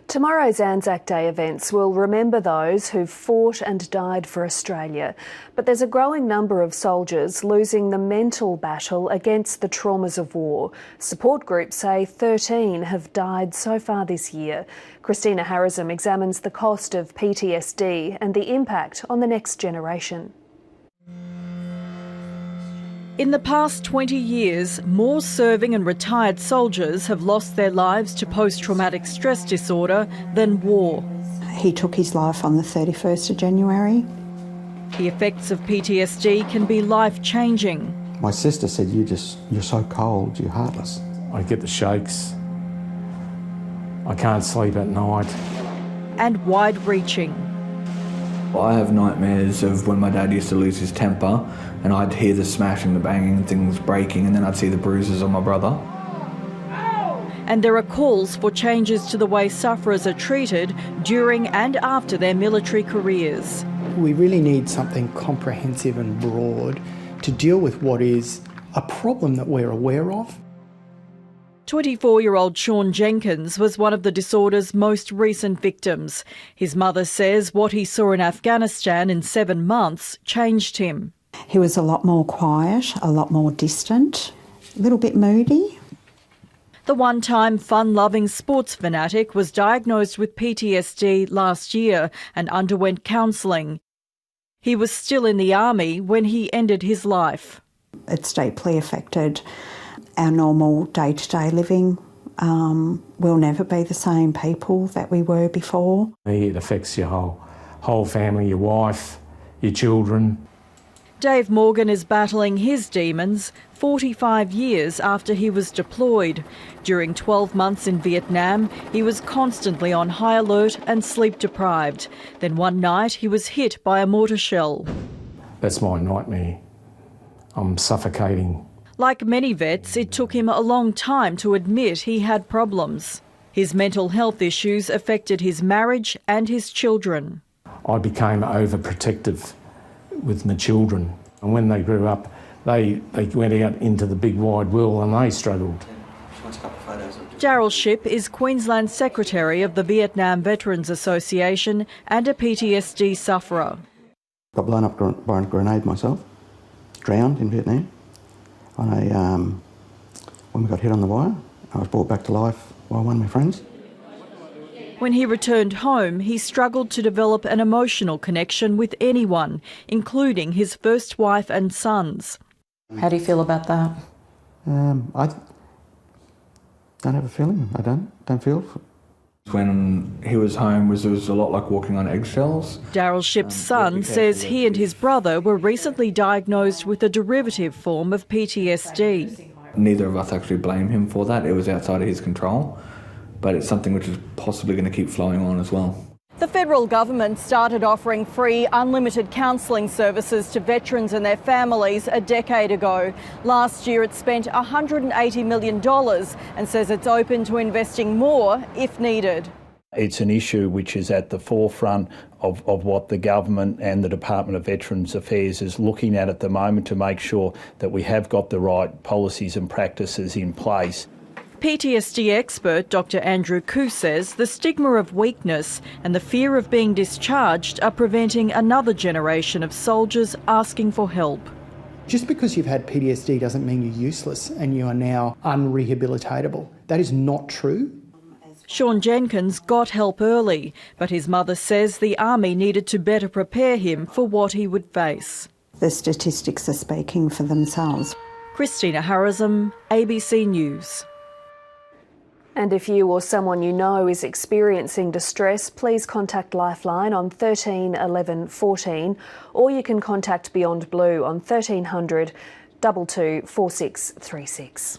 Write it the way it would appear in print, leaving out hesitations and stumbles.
Tomorrow's Anzac Day events will remember those who fought and died for Australia. But there's a growing number of soldiers losing the mental battle against the traumas of war. Support groups say 13 have died so far this year. Kristina Harazim examines the cost of PTSD and the impact on the next generation. In the past 20 years, more serving and retired soldiers have lost their lives to post-traumatic stress disorder than war. He took his life on the 31st of January. The effects of PTSD can be life-changing. My sister said, you're so cold, you're heartless. I get the shakes. I can't sleep at night. And wide-reaching. I have nightmares of when my dad used to lose his temper and I'd hear the smashing, the banging and things breaking, and then I'd see the bruises on my brother. And there are calls for changes to the way sufferers are treated during and after their military careers. We really need something comprehensive and broad to deal with what is a problem that we're aware of. 24-year-old Sean Jenkins was one of the disorder's most recent victims. His mother says what he saw in Afghanistan in 7 months changed him. He was a lot more quiet, a lot more distant, a little bit moody. The one-time fun-loving sports fanatic was diagnosed with PTSD last year and underwent counselling. He was still in the army when he ended his life. It's deeply affected our normal day-to-day living. We'll never be the same people that we were before. It affects your whole family, your wife, your children. Dave Morgan is battling his demons 45 years after he was deployed. During 12 months in Vietnam, he was constantly on high alert and sleep deprived. Then one night he was hit by a mortar shell. That's my nightmare. I'm suffocating. Like many vets, it took him a long time to admit he had problems. His mental health issues affected his marriage and his children. I became overprotective with my children, and when they grew up, they went out into the big wide world and they struggled. Daryl Shipp is Queensland's secretary of the Vietnam Veterans Association and a PTSD sufferer. Got blown up by a grenade myself, drowned in Vietnam. When we got hit on the wire, I was brought back to life by one of my friends. When he returned home, he struggled to develop an emotional connection with anyone, including his first wife and sons. How do you feel about that? I don't have a feeling. I don't feel. When he was home, it was a lot like walking on eggshells. Daryl Shipp's son says he and his brother were recently diagnosed with a derivative form of PTSD. Neither of us actually blame him for that. It was outside of his control. But it's something which is possibly going to keep flowing on as well. The federal government started offering free, unlimited counselling services to veterans and their families a decade ago. Last year it spent $180 million and says it's open to investing more if needed. It's an issue which is at the forefront of what the government and the Department of Veterans Affairs is looking at the moment to make sure that we have got the right policies and practices in place. PTSD expert Dr Andrew Koo says the stigma of weakness and the fear of being discharged are preventing another generation of soldiers asking for help. Just because you've had PTSD doesn't mean you're useless and you are now unrehabilitatable. That is not true. Sean Jenkins got help early, but his mother says the Army needed to better prepare him for what he would face. The statistics are speaking for themselves. Kristina Harazim, ABC News. And if you or someone you know is experiencing distress, please contact Lifeline on 13 11 14, or you can contact Beyond Blue on 1300 22 4636.